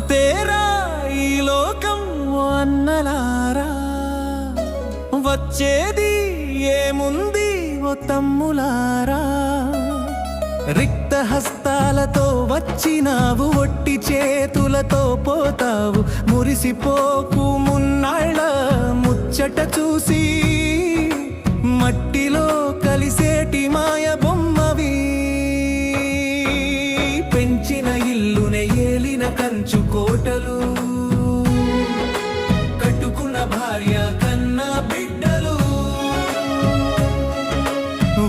అంతేరా ఈ లోకం అన్నలారా, వచ్చేది ఏముంది ఓ తమ్ములారా. రిక్త హస్తాలతో వచ్చినావు, ఒట్టి చేతులతో పోతావు. మురిసిపోకు మున్నాళ్ళ ముచ్చట చూసి, మట్టిలో కలిసేటి మాయ బొమ్మవి. పెంచిన ఇల్లునే ఏలిన కంచు కోటలు, కట్టుకున్న భార్య కన్నా బిడ్డలు.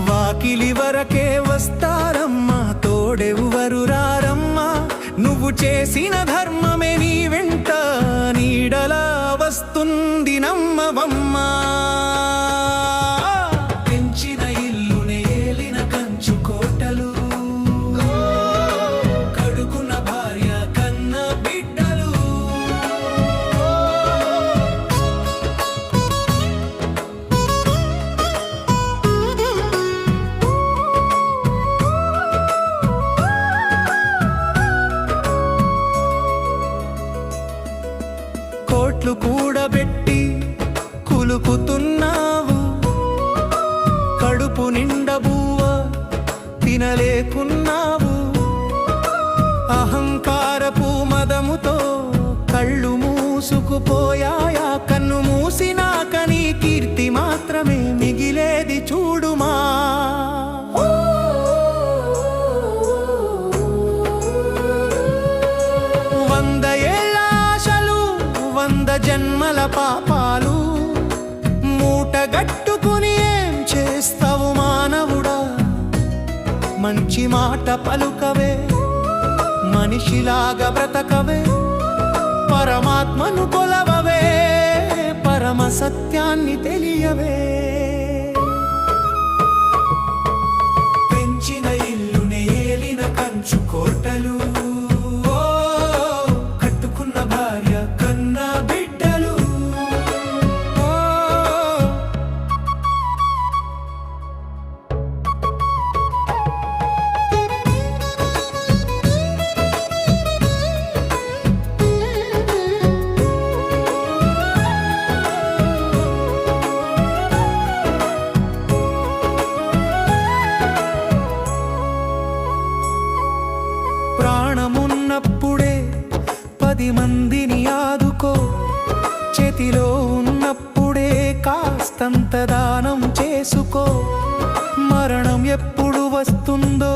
వాకిలి వరకే వస్తారమ్మా, తోడెవ్వరు రారమ్మా. నువ్వు చేసిన ధర్మమే నీ వెంట నీడలా వస్తుంది నమ్మవమ్మా. పెంచిన ఇల్లునే ఏలిన కంచు కోటలు, కడుకున్న భార్య కన్న బిడ్డలు. కోట్లు కూడబెట్టి కులుకుతున్నావు, కడుపు నిండబువ్వ తినలేకున్నావు. అహంకారపు మదముతో కళ్ళు మూసుకుపోయాయా, కన్ను మూసినాక నీ కీర్తి మాత్రమే మిగిలేది చూడుమా. జన్మల పాపాలు మూటగట్టుకుని ఏం చేస్తావు మానవుడా. మంచి మాట పలుకవే, మనిషిలాగా బ్రతకవే. పరమాత్మను కొలవవే, పరమ సత్యాన్ని తెలియవే. పెంచిన ఇల్లునే ఏలిన కంచు కోటలు, ప్రాణమున్నప్పుడే 10 మందిని ఆదుకో. చేతిలో ఉన్నప్పుడే కాస్తంత దానం చేసుకో. మరణం ఎప్పుడు వస్తుందో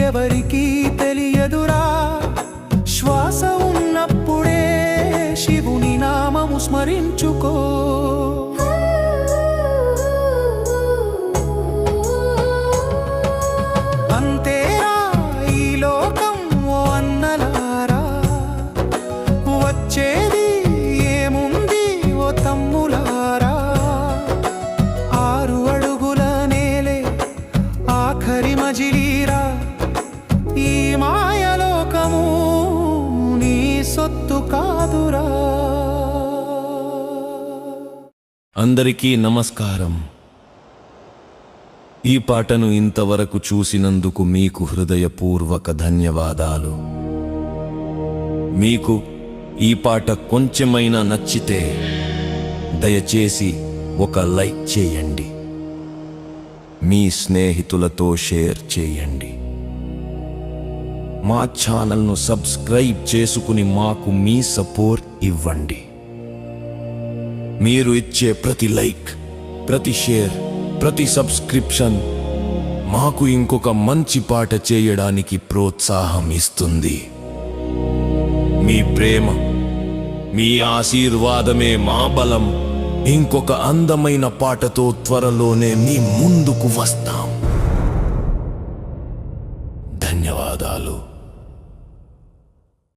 ఎవరికీ తెలియదురా. శ్వాస ఉన్నప్పుడే శివుని నామము స్మరించుకో. వచ్చేది ఏముంది ఓ తమ్ములారా. 6 అడుగుల నేలే ఆఖరి మజిలీరా. ఈ మాయలోకము నీ సొత్తు కాదురా. అందరికీ నమస్కారం. ఈ పాటను ఇంతవరకు చూసినందుకు మీకు హృదయపూర్వక ధన్యవాదాలు. మీకు ఈ పాట కొంచెమైనా నచ్చితే దయచేసి ఒక లైక్ చేయండి, మీ స్నేహితులతో షేర్ చేయండి. మా ఛానల్ను సబ్స్క్రైబ్ చేసుకుని మాకు మీ సపోర్ట్ ఇవ్వండి. మీరు ఇచ్చే ప్రతి లైక్, ప్రతి షేర్, ప్రతి సబ్స్క్రిప్షన్ మాకు ఇంకొక మంచి పాట చేయడానికి ప్రోత్సాహం ఇస్తుంది. మీ ప్రేమ, మీ ఆశీర్వాదమే మా బలం. ఇంకొక అందమైన పాటతో త్వరలోనే మీ ముందుకు వస్తాం. ధన్యవాదాలు.